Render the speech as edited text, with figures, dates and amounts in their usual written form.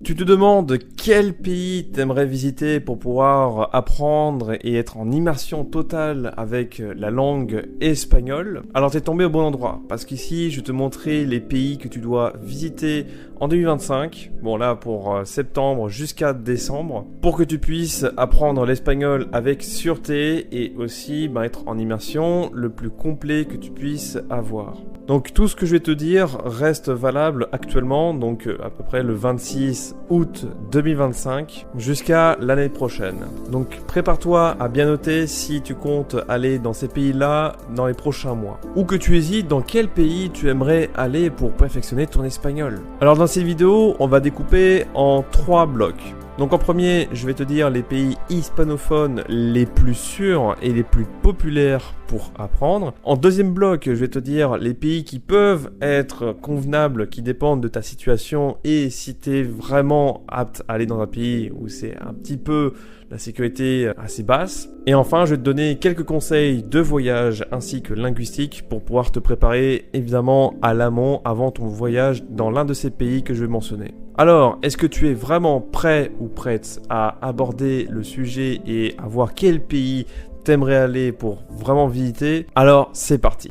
Tu te demandes quel pays t'aimerais visiter pour pouvoir apprendre et être en immersion totale avec la langue espagnole? Alors t'es tombé au bon endroit, parce qu'ici je vais te montrer les pays que tu dois visiter en 2025, bon là pour septembre jusqu'à décembre, pour que tu puisses apprendre l'espagnol avec sûreté et aussi être en immersion le plus complet que tu puisses avoir. Donc tout ce que je vais te dire reste valable actuellement, donc à peu près le 26 août 2025 jusqu'à l'année prochaine. Donc prépare-toi à bien noter si tu comptes aller dans ces pays-là dans les prochains mois. Ou que tu hésites dans quel pays tu aimerais aller pour perfectionner ton espagnol. Alors dans cette vidéo, on va découper en 3 blocs. Donc en premier, je vais te dire les pays hispanophones les plus sûrs et les plus populaires pour apprendre. En deuxième bloc, je vais te dire les pays qui peuvent être convenables, qui dépendent de ta situation et si tu es vraiment apte à aller dans un pays où c'est un petit peu la sécurité assez basse. Et enfin, je vais te donner quelques conseils de voyage ainsi que linguistique pour pouvoir te préparer évidemment à l'amont avant ton voyage dans l'un de ces pays que je vais mentionner. Alors, est-ce que tu es vraiment prêt ou prête à aborder le sujet et à voir quel pays t'aimerais aller pour vraiment visiter? Alors, c'est parti!